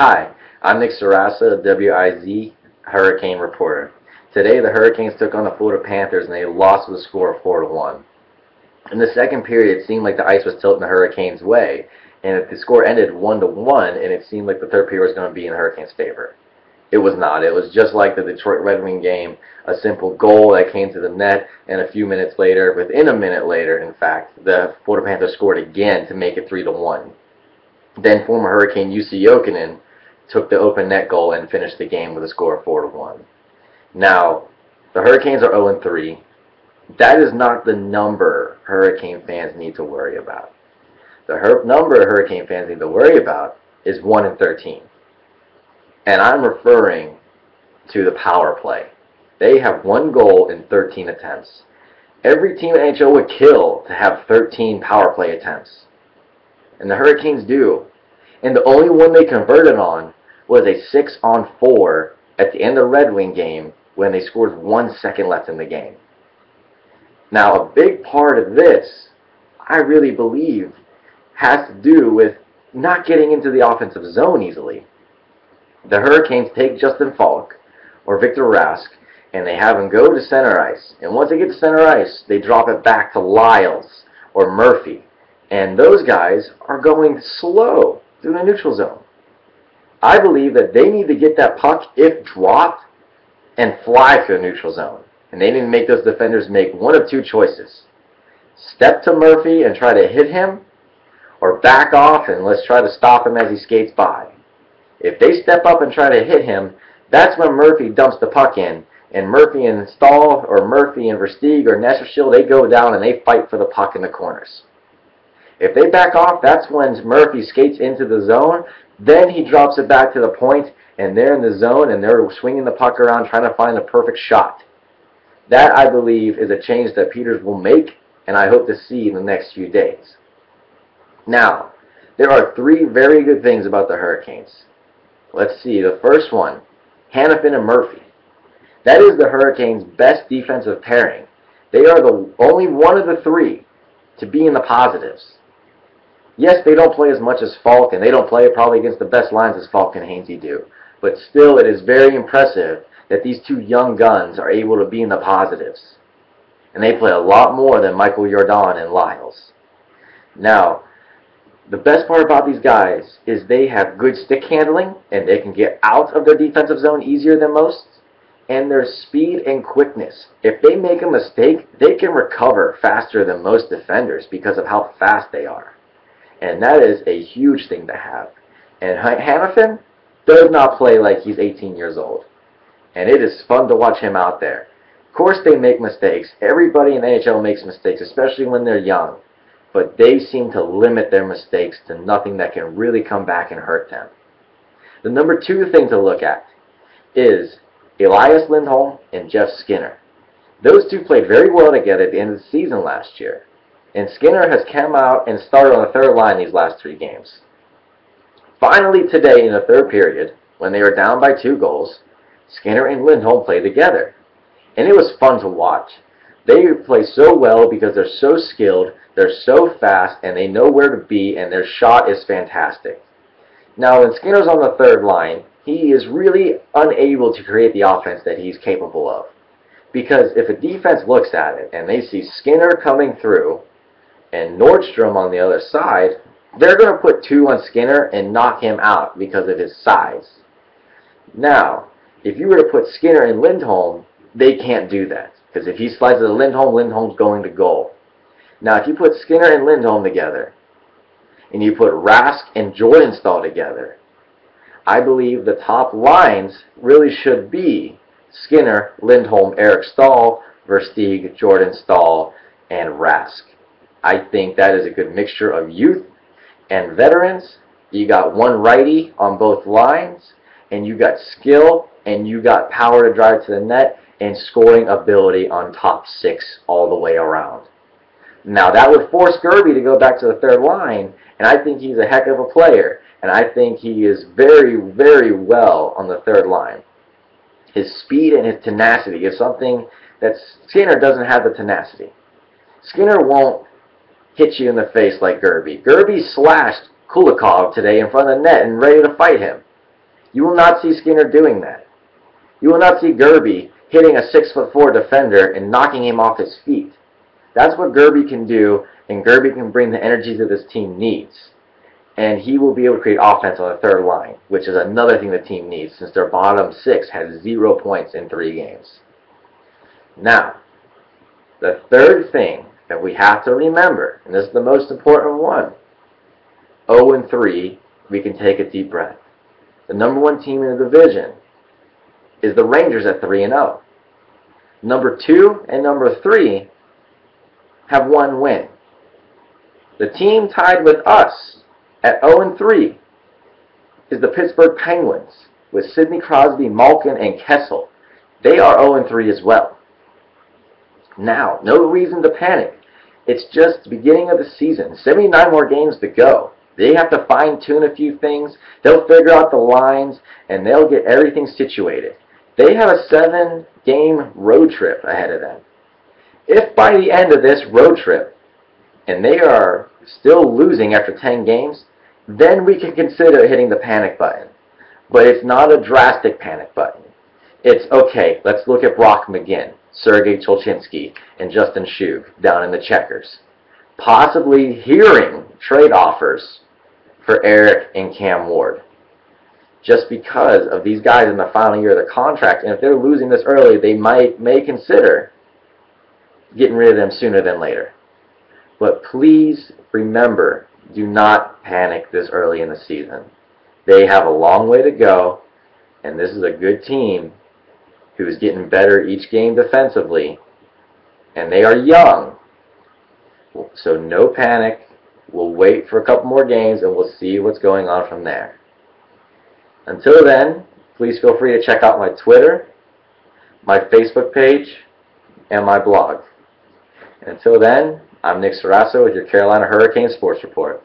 Hi, I'm Nick Sarasa, WIZ Hurricane Reporter. Today, the Hurricanes took on the Florida Panthers and they lost with a score of 4-1. In the second period, it seemed like the ice was tilting the Hurricanes' way, and the score ended 1-1, and it seemed like the third period was going to be in the Hurricanes' favor. It was not. It was just like the Detroit Red Wing game, a simple goal that came to the net, and a few minutes later, within a minute later, in fact, the Florida Panthers scored again to make it 3-1. Then former Hurricane UC Jokinen took the open net goal and finished the game with a score of 4-1. Now, the Hurricanes are 0-3. That is not the number Hurricane fans need to worry about. The number Hurricane fans need to worry about is 1-13. And I'm referring to the power play. They have one goal in 13 attempts. Every team in NHL would kill to have 13 power play attempts. And the Hurricanes do. And the only one they converted on was a 6-on-4 at the end of the Red Wing game when they scored 1 second left in the game. Now, a big part of this, I really believe, has to do with not getting into the offensive zone easily. The Hurricanes take Justin Falk or Victor Rask, and they have him go to center ice. And once they get to center ice, they drop it back to Lyles or Murphy. And those guys are going slow through the neutral zone. I believe that they need to get that puck, if dropped, and fly through the neutral zone. And they need to make those defenders make one of two choices. Step to Murphy and try to hit him, or back off and let's try to stop him as he skates by. If they step up and try to hit him, that's when Murphy dumps the puck in, and Murphy and Stahl, or Murphy and Versteeg, or Nesserschil, they go down and they fight for the puck in the corners. If they back off, that's when Murphy skates into the zone, then he drops it back to the point, and they're in the zone, and they're swinging the puck around trying to find the perfect shot. That, I believe, is a change that Peters will make, and I hope to see in the next few days. Now, there are three very good things about the Hurricanes. Let's see. The first one, Hanifin and Murphy. That is the Hurricanes' best defensive pairing. They are the only one of the three to be in the positives. Yes, they don't play as much as Falk, and they don't play probably against the best lines as Falk and Hainsey do. But still, it is very impressive that these two young guns are able to be in the positives. And they play a lot more than Michael Jordan and Lyles. Now, the best part about these guys is they have good stick handling, and they can get out of their defensive zone easier than most, and their speed and quickness. If they make a mistake, they can recover faster than most defenders because of how fast they are. And that is a huge thing to have. And Hanifin does not play like he's 18 years old. And it is fun to watch him out there. Of course they make mistakes. Everybody in the NHL makes mistakes, especially when they're young. But they seem to limit their mistakes to nothing that can really come back and hurt them. The number two thing to look at is Elias Lindholm and Jeff Skinner. Those two played very well together at the end of the season last year. And Skinner has come out and started on the third line these last 3 games. Finally today in the third period, when they were down by 2 goals, Skinner and Lindholm played together. And it was fun to watch. They play so well because they're so skilled, they're so fast, and they know where to be, and their shot is fantastic. Now, when Skinner's on the third line, he is really unable to create the offense that he's capable of. Because if a defense looks at it and they see Skinner coming through and Nordstrom on the other side, they're going to put 2 on Skinner and knock him out because of his size. Now, if you were to put Skinner and Lindholm, they can't do that. Because if he slides to Lindholm, Lindholm's going to goal. Now, if you put Skinner and Lindholm together, and you put Rask and Jordan-Stahl together, I believe the top lines really should be Skinner, Lindholm, Eric Stahl, Versteeg, Jordan-Stahl, and Rask. I think that is a good mixture of youth and veterans. You got one righty on both lines, and you got skill, and you got power to drive to the net, and scoring ability on top 6 all the way around. Now, that would force Gerby to go back to the third line, and I think he's a heck of a player, and I think he is very, very well on the third line. His speed and his tenacity is something that Skinner doesn't have the tenacity. Skinner won't hit you in the face like Gerby. Gerby slashed Kulikov today in front of the net and ready to fight him. You will not see Skinner doing that. You will not see Gerby hitting a 6'4" defender and knocking him off his feet. That's what Gerby can do, and Gerby can bring the energy that this team needs. And he will be able to create offense on the third line, which is another thing the team needs since their bottom 6 has 0 points in 3 games. Now, the third thing that we have to remember, and this is the most important one, 0-3, we can take a deep breath. The number 1 team in the division is the Rangers at 3-0. Number 2 and number 3 have 1 win. The team tied with us at 0-3 is the Pittsburgh Penguins with Sidney Crosby, Malkin, and Kessel. They are 0-3 as well. Now, no reason to panic. It's just the beginning of the season. 79 more games to go. They have to fine-tune a few things. They'll figure out the lines, and they'll get everything situated. They have a 7-game road trip ahead of them. If by the end of this road trip, and they are still losing after 10 games, then we can consider hitting the panic button. But it's not a drastic panic button. It's, okay, let's look at Brock McGinn, Sergei Cholchinsky, and Justin Shug down in the checkers. Possibly hearing trade offers for Eric and Cam Ward. Just because of these guys in the final year of their contract, and if they're losing this early, they may consider getting rid of them sooner than later. But please remember, do not panic this early in the season. They have a long way to go, and this is a good team who is getting better each game defensively, and they are young. So no panic. We'll wait for a couple more games, and we'll see what's going on from there. Until then, please feel free to check out my Twitter, my Facebook page, and my blog. And until then, I'm Nick Sarasso with your Carolina Hurricanes Sports Report.